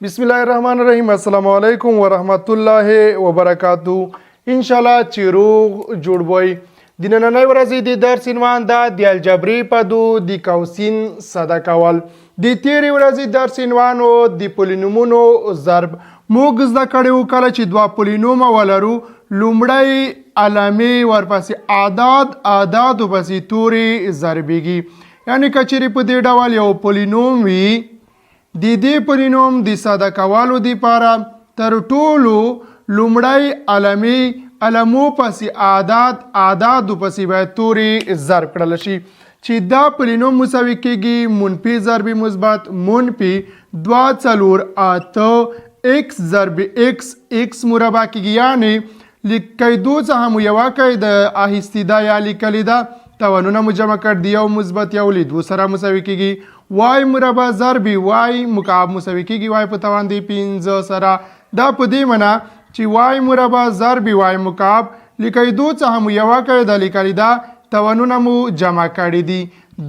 बिस्मिल्लाहिर्रहमानिर्रहीम अस्सलाम वालेकुम वरहमतुल्लाहि वबरकातुहू इंशाल्लाह چې روغ جوړ وای د نننۍ ورځې د درس عنوان ده د الجبري پدو د قوسین صدا کول د تیرې ورځې درس عنوان او د پولینومونو ضرب موږ زده کړو کله چې دوه پولینوم ولرو لومړی علامې ورپسې اعداد ورپسې تورې ضربېږي یعنی کچېرې په دې ډول یو پولینوم وي د دې پولینوم د ساده کولو دپاره تر ټولو لومړی علمو پسې اعدادو پسې باید تورې ضرب کړل شي چې دا پولینوم مساوي کېږي منفي ضرب مثبت منفي 2 4 8 x ضرب x مربع کېږي یعنی لیکیدو څخه مو یوه کوي د اخیستې ده یا لیکلې ده توانونه مو جمع کړ د یو مثبت یو له دوو سره مساوي کېږي وای مربع ضرب وای مکعب مساوي کېږي وای په توان دی 5 سره دا په دې معنا چې وای مربع ضرب وای مکعب لیکیدو څخه مو یوه کوي د لیکلې ده توانونه مو جمع کړي دي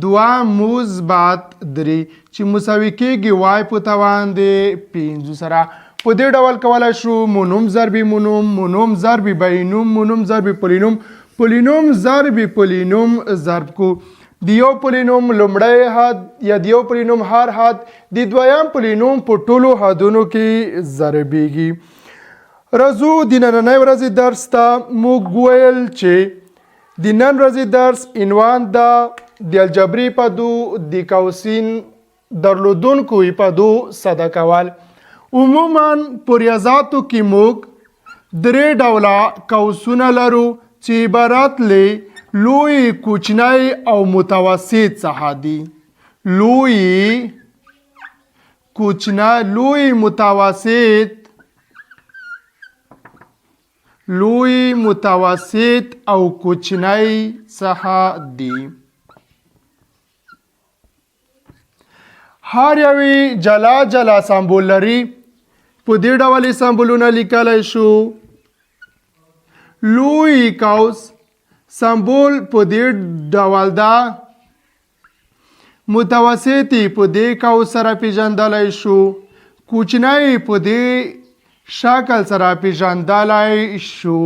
2 مثبت 3 چې مساوي کېږي وای په توان دی 5 سره په دې ډول کولای شو مونوم ضرب مونوم ضرب بینوم مونوم ضرب پولینوم ضرب پولینوم ضرب کو د یو پولینوم لومړی حد یا د یو پولینوم هر حد د دویم پولینوم په ټولو حدونو کې ضربېږي راځو د نننۍ ورځې درس ته موږ ویل چې د نن ورځې درس عنوان ده د الجبري پدو د قوسین درلودونکو پدو صدا کول عموما په ریاضاتو کې موږ درې ډوله قوسونه لرو چې عبارت له لوی کوچنی او متوسط څخه دي لوی کوچنی لوی متوسط او کوچنی څخه دي هر یوی جلا سمبول لري په دې ډول سمبولونه لیکلی شو لوی قوس سمبول په دې ډول ده متوسطی په دې قوس سره پیژندلی شو کوچنی په دې شکل سره پیژندلی شو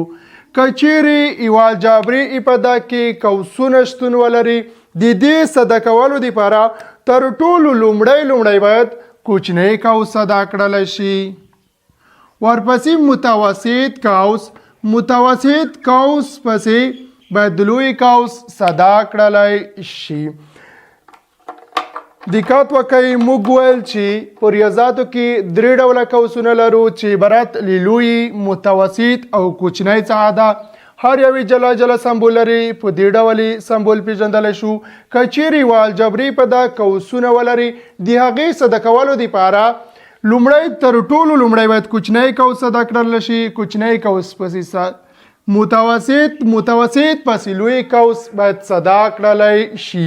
که چیرې یوه الجبري ابتدا کې قوسونه شتون ولري د دې صدا کولو دپاره تر ټولو لومړی باید کوچنی قوس صدا کړلی شي ورپسې متوسط قوس پسې باید لوی قوس صدا کړلی شي دقت وکړئ موږ ویل چې په ریاضاتو کې درې ډوله قوسونه لرو چې عبارت له لوی متوسط او کوچنی څخه ده هر یوی جلا سمبول لري په دې ډول سمبول پیژندلی شو که چیرې یوه الجبري په دا قوسونه ولري د هغې صدا کولو دپاره لومړی تر ټولو لومړی باید کوچنی قوس صدا کړل شي کوچنی قوس پسې متوسط پسې لوی قوس باید صدا کړلی شي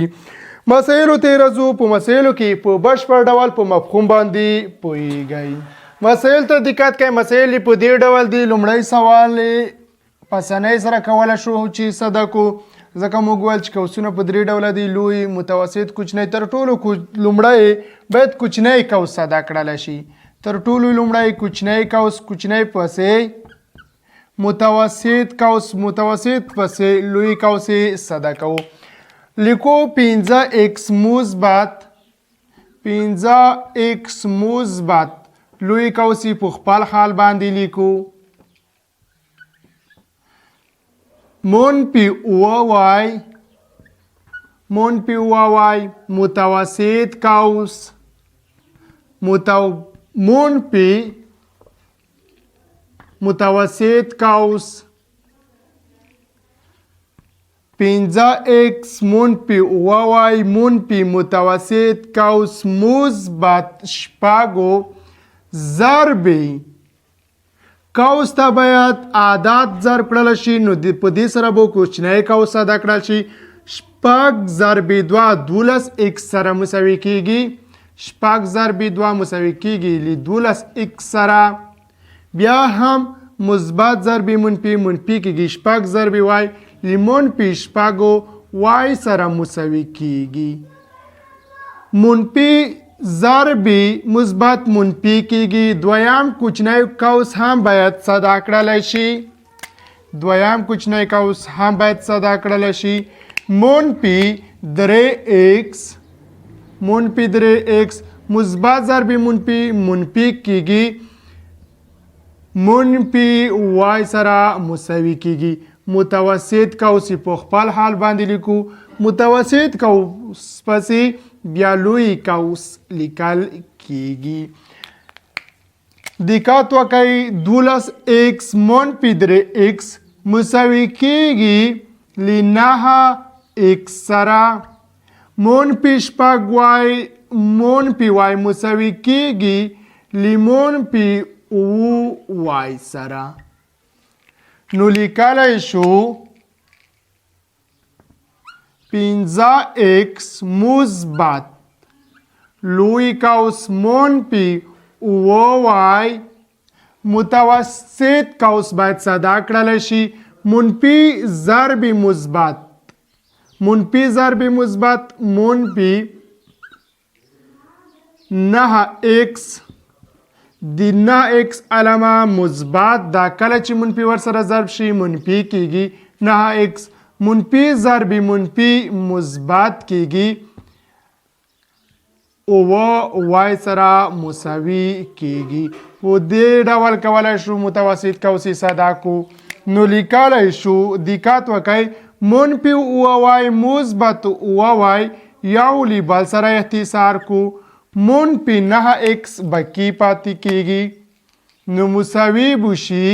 مسایلو ته راځو په مسایلو کې په بشپړ ډول په مفهوم باندې پوهیږئ مسایل ته دقت کوئ مسایل په دې ډول دي لومړی سوال په اسانۍ سره کولی شو چې صدا کو ځکه موږ ویل چې قوسونه په درې ډوله دي لوی متوسط کوچنی تر ټولو لومړی باید کوچنی قوس صدا کړلی شي تر ټولو لومړی کوچنی قوس کوچنی پسې متوسط پسې لوی قوس صدا کوو لیکو 5x مثبت لوی قوس په خپل حال باندې لیکو منفي وای متوسط قوس متوسط قوس 5x منفي وای منفي متوسط قوس مثبت شپږو ضرب قوس ته باید اعداد ضرب کړل شي نو په دې سره به کوچنی قوس صدا کړل شي 6 ضرب 2 12 x سره مساوي کېږي 6 ضرب 2 مساوي کېږي له 12 x سره بیا هم مثبت ضرب منفي کېږي 6 ضرب y له منفي 6 y سره مساوي کېږي منفي ضربي مثبت منفي کیږي. دویم کوچنی قوس هم باید صدا کړلی شي. دویم کوچنی قوس هم باید صدا کړلی شي. منفي 3x منفي 3x مثبت ضربي منفي منفي کیږي. منفي y سره مساوي کیږي. متوسط قوس په خپل حال باندې لیکو. متوسط قوس پسې بیا لوی قوس لیکل کیږي. دقت وکړئ 12x منفي 3x مساوي کیږي ل 9x سره. منفي 6y منفي y مساوي کیږي ل منفي y سره. نو لیکلی شو 15x مثبت لوی قوس منفي y متوسط قوس باید صدا کړلی شي. منفي ضرب مثبت منفي ضرب مثبت منفي 9x د 9x علامه مثبت دا کله چې منفي ورسره ضرب شي منفي کیږي. 9x منفي ضرب منفي مثبت کیږي او y سره مساوي کیږي. په دې ډول کولی شو متوسط قوس صدا کو. نو لیکلی شو دقت وکړئ منفي y مثبت y یو له بل سره اختصار کو. منفي 9x بکی پاتې کیږي. نو مساوي بشي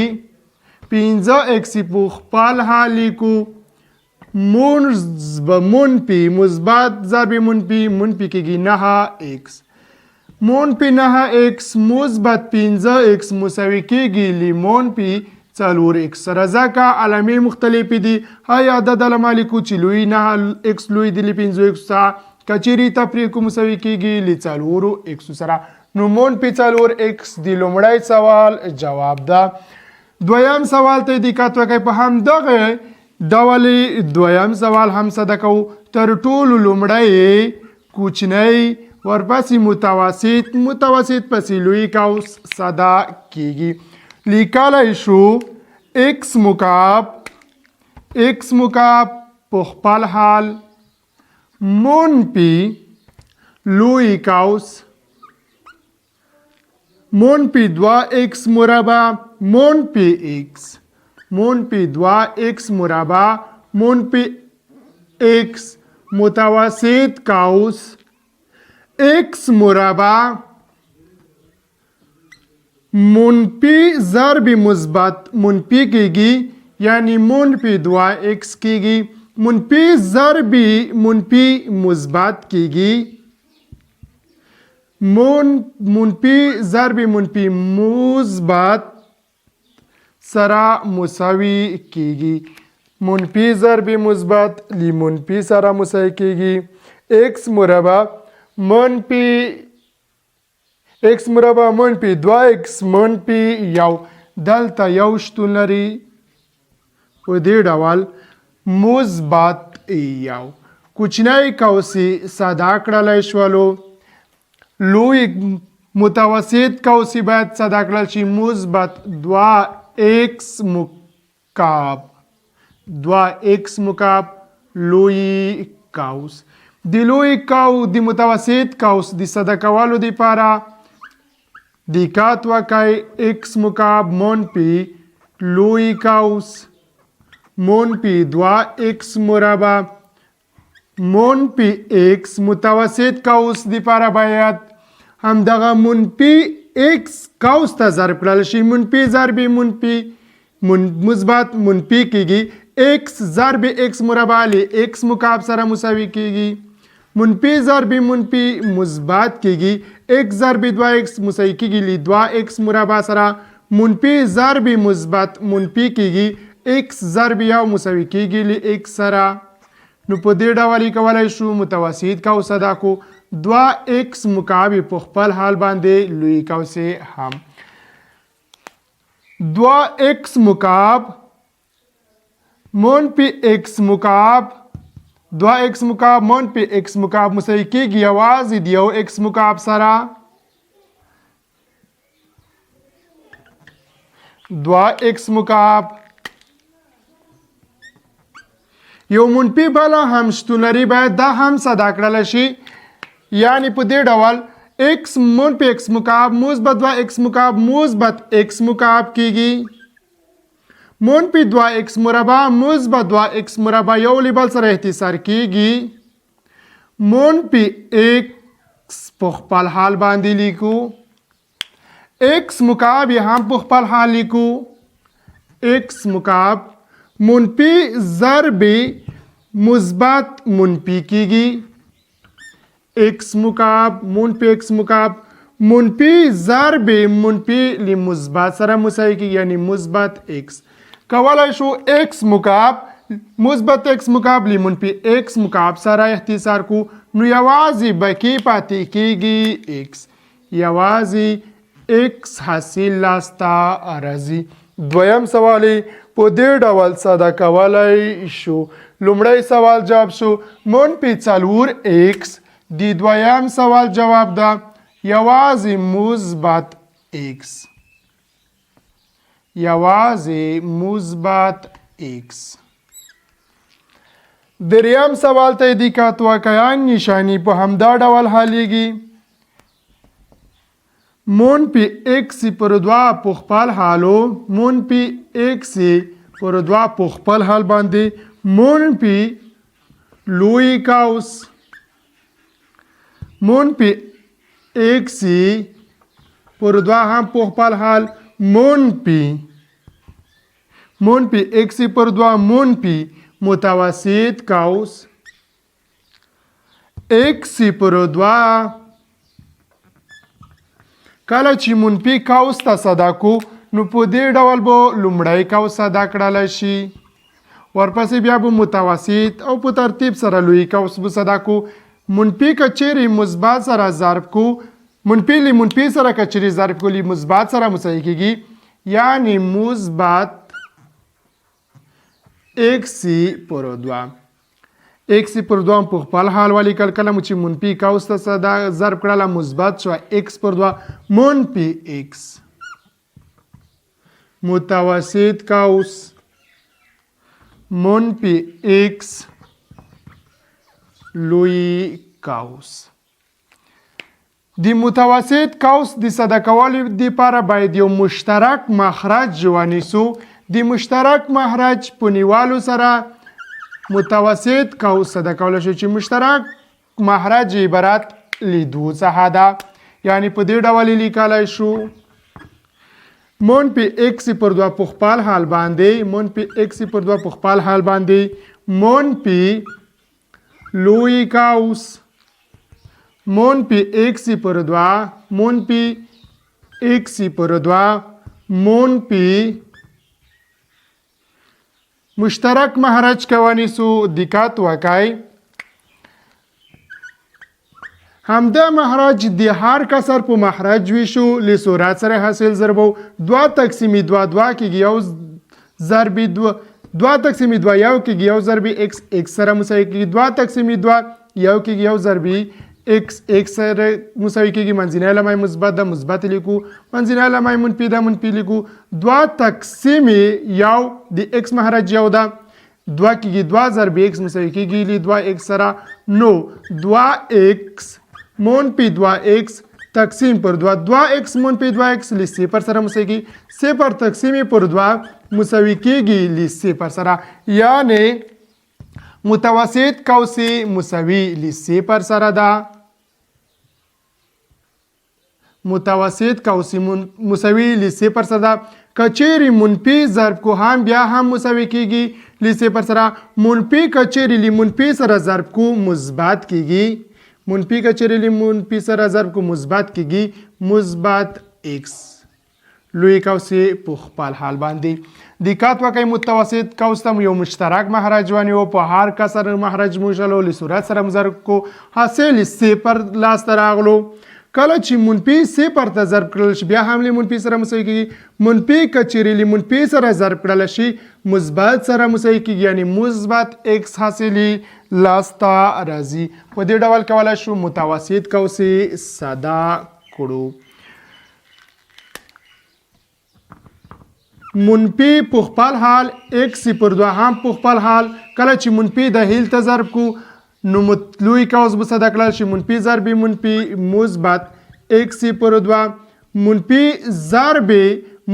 15x په خپل حال لیکو. منفي مثبت ضرب منفي منفي کیږي 9x. منفي 9x مثبت 15x مساوي کیږي ل منفي 4x سره. ځکه علامې مختلفې دي. هاي عدد علامه لیکو چې لوی 9x لوی دی ل 15x څخه. کچيري تفریق مساوي کیږي ل 4x سره. نو منفي 4x د لومړی سوال جواب ده. دویم سوال ته دقت وکړئ. په همدغه ډول دویم سوال هم صدا کوو. تر ټولو لومړی کوچنی ورپسې متوسط متوسط پسې لوی قوس صدا کیږي. لیکلی شو x مکعب په خپل حال منفي لوی قوس منفي 2x مربع منفي x منفي 2x مربع منفي x متوسط قوس x مربع منفي ضرب مثبت منفي کیږي یعنی منفي 2x کیږي. منفي ضرب منفي مثبت کیږي. منفي ضرب منفي مثبت سره مساوي کیږي. منفي ضرب مثبت ل منفي سره مساوي کیږي. x مربع منفي x مربع منفي 2x منفي یو. دلته یو شتون لري. په دې ډول مثبت یو. کوچنی قوس صدا کړلی شولو. لوی متوسط قوس باید صدا کړل شي. مثبت 2x مکعب 2x مکعب لوی قوس. د لوی قوس د متوسط قوس د صدا کولو لپاره دقت وکړئ. x مکعب منفي لوی قوس منفي 2x مربع منفي x متوسط قوس لپاره باید همدغه منفي x قوس ته ضرب کړل شي. منفي ضرب منفي مثبت منفي کیږي. x ضرب x مربع ل x مکعب سره مساوي کیږي. منفي ضرب منفي مثبت کیږي. x ضرب 2x مساوي کیږي ل 2x مربع سره. منفي ضرب مثبت منفي کیږي. x ضرب یو مساوي کیږي ل x سره. نو په دې ډول کولای شو متوسط قوس ادا کو. 2x مکعب په خپل حال باندې لوی قوس هم 2x مکعب منفي x مکعب 2x مکعب منفي x مکعب مساوي کیږي یوازې د یو x مکعب سره 2x مکعب یو منفي بله هم شتون لري باید دا هم صدا کړل شي یعنی په دې ډول x منفي x مکعب مثبت 2x مکعب مثبت x مکعب کیږي منفي 2x مربع مثبت 2x مربع یو له بل سره اختصار کیږي منفي x په خپل حال باندې لیکو x مکعب یې هم په خپل حال لیکو x مکعب منفي ضرب مثبت منفي کیږي x مکعب منفي x مکعب منفي ضرب منفي لمثبت سره مساوي کیږي یعنی مثبت x کولای شو x مکعب مثبت x مکعب لمنفي x مکعب سره اختصار کو نو یوازې بکی پاتې کیږي x یوازې x حاصل لاسته راځي دویم سوال په دې ډول ساده کولای شو لومړی سوال جواب شو منفي 4x د دویم سوال جواب ده یوازې مثبت x یوازې مثبت x دریم سوال ته دقت وکړئ نشانی په همدا ډول حلیږي منفي x پر 2 په خپل حالو منفي x پر 2 په خپل حال باندې منفي لوی قوس منفي x پر 2 هم په خپل حال منفي x پر 2 منفي متوسط قوس x پر 2 کله چې منفي قوس ته صدا کو نو په دې ډول به لومړی قوس صدا کړلی شي ورپسې بیا به متوسط او په ترتیب سره لوی قوس به صدا کو منفي که چیرې مثبت سره ضرب کو منفي له منفي سره که چیرې ضرب کو له مثبت سره مساوي کیږي یعنی مثبت x پر 2 x پر 2 په خپل حال ولیکل کله چې منفي قوس ته صدا ضرب کړله مثبت شو x پر 2 منفي x متوسط قوس منفي x لوی قوس د متوسط قوس د صدا کولو لپاره باید یو مشترک مخرج ونیسو د مشترک مخرج په نیوالو سره متوسط قوس صدا کولای شو چې مشترک مخرج عبارت لیدو څخه ده یعنی په دې ډول لیکلای شو منفي x پر 2 په خپل حال باندې منفي x پر 2 په خپل حال باندې منفي لوی قوس منفي x پر 2 منفي x پر 2 منفي مشترک مخرج کوانیسو دقت وکړئ همدا مخرج د هر کسر په مخرج ویشو له صورت سره حاصل ضربو 2 تقسیم 2 کېږي یو ضرب 2 تقسیم 2 یو کېږي یو ضرب x سره مساوي کېږي 2 تقسیم 2 یو کېږي یو ضرب x سره مساوي کېږي منځنی لمای مثبت د مثبت لیکو منځنی لمای منفي د منفي لیکو 2 تقسیم یو د x مخرج یو ده 2 کېږي 2 ضرب x مساوي کېږي له 2x سره نو 2x منفي 2x تقسیم پر 2 2x منفي 2x له 0 سره مساوي کېږي 0 تقسیم پر 2 مساوي کېږي له 0 سره یعنی متوسط قوس مساوي له 0 سره ده متوسط قوس مساوي له 0 سره ده کچيري منفي ضرب کو هم بیا هم مساوي کیږي له 0 سره منفي کچيري له منفي سره ضرب کو مثبت کیږي منفي کچيري له منفي سره ضرب کو مثبت کیږي مثبت x لوی قوس په خپل حال باندې دقت وکړئ متوسط قوس ته یو مشترک مخرج ونیو په هر کسر مخرج موشلو له صورت سره ضرب کو حاصل 0 لاس راغلو کله چې منفي 0 ته ضرب کړل شي بیا هم له منفي سره مساوي کیږي منفي کچيري له منفي سره ضرب کړل شي مثبت سره مساوي کیږي یعنی مثبت x حاصلي لاسته راځي. په دې ډول کولی شو متوسط قوس ساده کړو. منفي په خپل حال x پر 2 هم په خپل حال کله چې منفي د هیل ته ضرب کو نو لوی قوس به صدا کړل شي منفي ضرب منفي مثبت x پر 2 منفي ضرب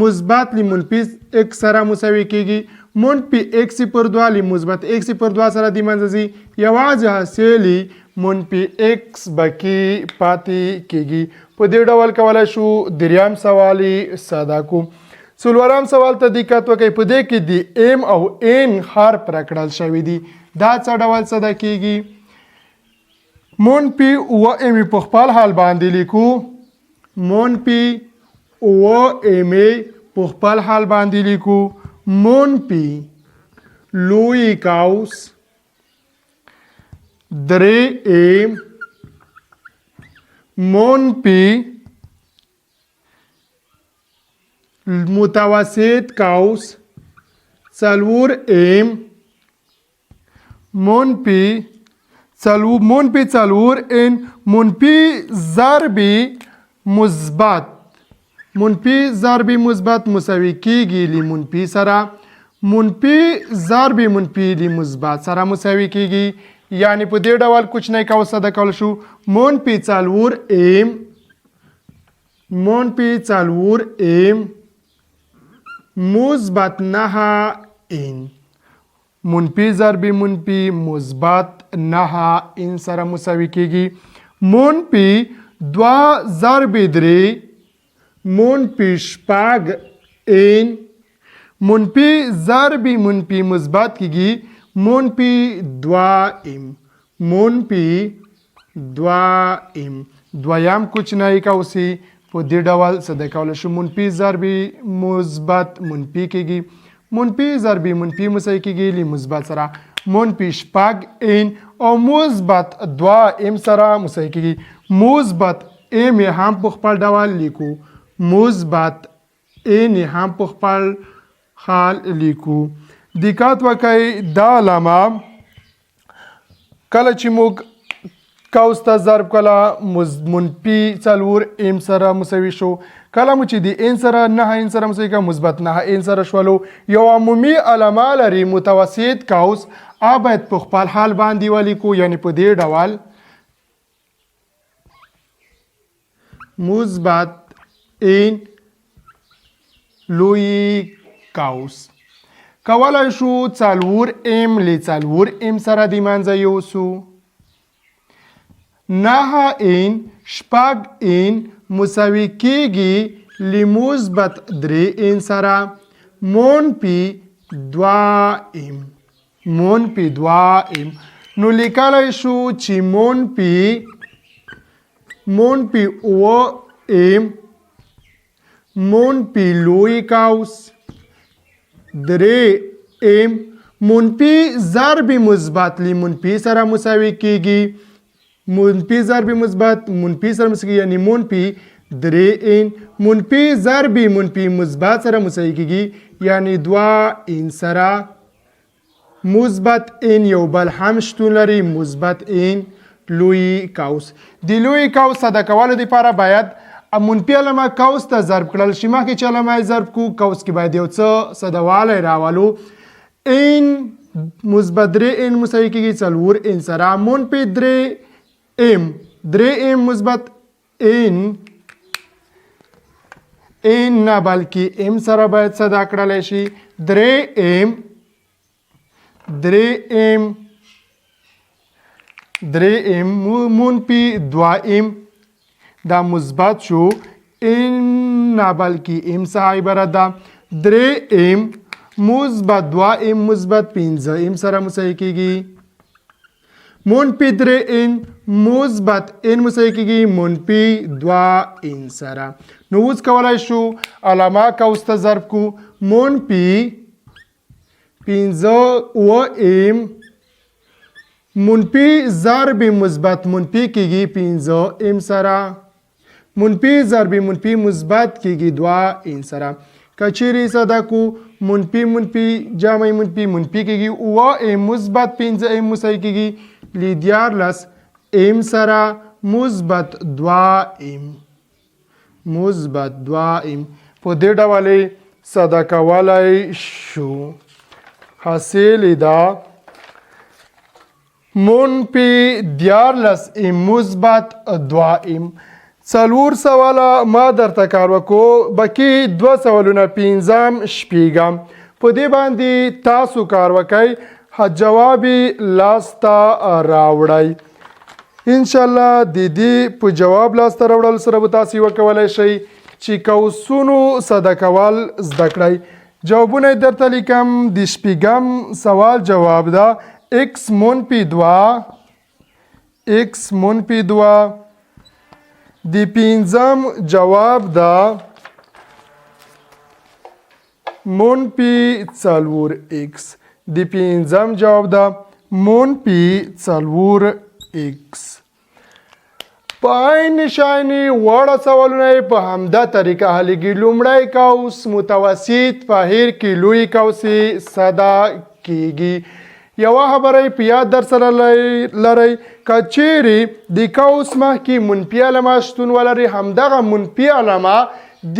مثبت لمنفي x سره مساوي کیږي منفي x پر 2 لمثبت x پر 2 سره د منځ ځي یوازې حاصلې منفي x بکی پاتې کیږي. په دې ډول کولی شو دریم سوال ساده کو. څلورم سوال ته دقت وکړئ. په دې کې د m او n حرف راکړل شوي دي. دا څه ډول ساده کیږي؟ منفي اوه m په خپل حال باندې لیکو منفي اوه m په خپل حال باندې لیکو منفي لوی قوس 3m منفي متوسط قوس 4m منفي 4n منفي ضرب مثبت منفي ضرب مثبت مساوي کیږي لمنفي سره منفي ضرب منفي لمثبت سره مساوي کیږي. یعنی په دې ډول کوچنی قوس ساده کول شو منفي 4m منفي 4m مثبت 9n منفي ضرب منفي مثبت 9n سره مساوي کیږي منفي 2 ضرب 3 منفي 4n منفي ضرب منفي مثبت کیږي منفي 2m منفي 2m. دویم کوچنی قوسي په دې ډول ساده کولی شو منفي ضرب مثبت منفي کیږي منفي ضرب منفي مساوي کیږي له مثبت سره منفي 4n او مثبت 2m سره مساوي کیږي مثبت m هم په خپل ډول لیکو مثبت n هم په خپل حال لیکو. دقت وکړئ دا علامه کله چې موږ قوس ته ضرب کله منفي 4m سره مساوي شو کله مو چې د n سره 9n سره مساوي کړه مثبت 9n سره شولو یو عمومي علامه لري متوسط قوس باید په خپل حال باندې ولیکو یعنی په دې ډول مثبت n لوی قوس کولی شو 4m له 4m سره د منځه یوسو 9n 4n مساوي کیږي له مثبت 3n سره منفي 2m منفي 2m نو لیکلی شو چې منفي اوم منفي لوی قوس 3m منفي ضرب مثبت له منفي سره مساوي کیږي منفي ضرب مثبت منفي سره مساوي کیږي یعنی منفي 3n منفي ضرب منفي مثبت سره مساوي کیږي یعنی 2n سره مثبت n یو بل هم شتون لري مثبت n لوی قوس. د لوی قوس ساده کولو لپاره باید منفي علامه قوس ته ضرب کړل شي. مخکې چې علامه ضرب کو قوس کې باید یو څه سادهوالی راولو n مثبت 3n مساوي کیږي 4n سره منفي 3m مثبت n نه بلکې m سره باید ساده کړلی شي 3m منفي 2m دا مثبت شو n نه بلکې m څخه عبارت ده 3m مثبت 2m مثبت 5m سره مساوي کیږي منفي 3n مثبت n مساوي کیږي منفي 2n سره. نو اوس کولی شو علامه قوس ته ضرب کو منفي 5m منفي ضرب مثبت منفي کیږي 5m سره منفي ضرب منفي مثبت کیږي 2n سره کچيري صدا کو منفي جمع منفي کېږي اوه ام مثبت 5 ام مساوي کېږي ل 14 ام سره مثبت 2 ام په دې ډول صدا کولای شو. حاصل دا منفي 14 ام مثبت 2 ام. څلور سواله ما درته کار وکړو بقي 2 سوالونه 5 شپږم په دې باندې تاسو کار وکړئ جواب لاسته راوړئ. ان شاء الله د دې په جواب لاسته راوړل سره به تاسو وکولای شئ چې قوسونو صدا کول زده کړئ. جوابونه درته لیکم. د شپږم سوال جواب ده x منفي 2 د پنځم جواب ده منفي 4x د پنځم جواب ده منفي 4x. په عین شانې وړه سوالونه په همدا طریقه حل کړي. لومړی قوس متوسط بهر کې لوی قوس صدا کېږي. یوه خبره په یاد در سره لرئ که چیرې د قوس مخکې منفي علامه شتون ولري همدغه منفي علامه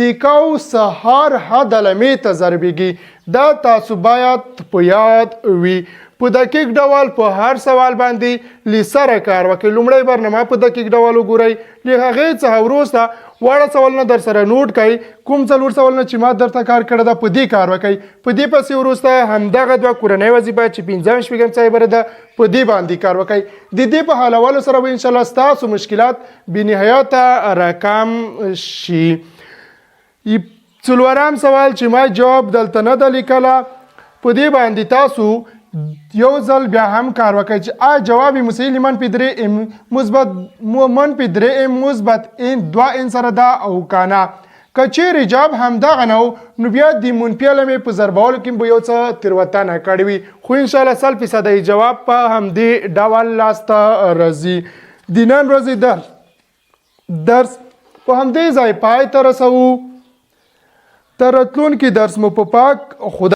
د قوس هر حد علامې ته ضربېږي. دا تاسو باید په یاد وي. په دقیق ډول په هر سوال باندې له سره کار وکړئ. لومړی برنامه په دقیق ډول وګورئ. له هغې څخه وروسته واړه سوالونه در سره نوٹ کړئ. کوم څلور سوالونه چې ما درته کار کړی ده په دې کار وکړئ. په دې پسې وروسته همدغه دوه کورنۍ وظیفه چې 5 شپږم ځای بره ده په دې باندې کار وکړئ. د دې په حلولو سره به انشاءالله ستاسو مشکلات بېنهایته راکم شي. څلورم سوال چې ما جواب دلته نه ده لیکله په دې باندې تاسو یو ځل بیا هم کار وکړئ چې جواب مساوي ل منفي 3 ام مثبت منفي 3 ام مثبت 2 ان سره ده او که که چیرې جواب همدغه نه و نو بیا د منفي علامې په ضربولو کې به یو څه تېروتنه کړې وي. خو انشاءالله 100% جواب په همدې ډول لاسته راځي. د نن ورځې درس په همدې ځای پای ته رسوو. تر راتلونکي درس مو په پاک خدا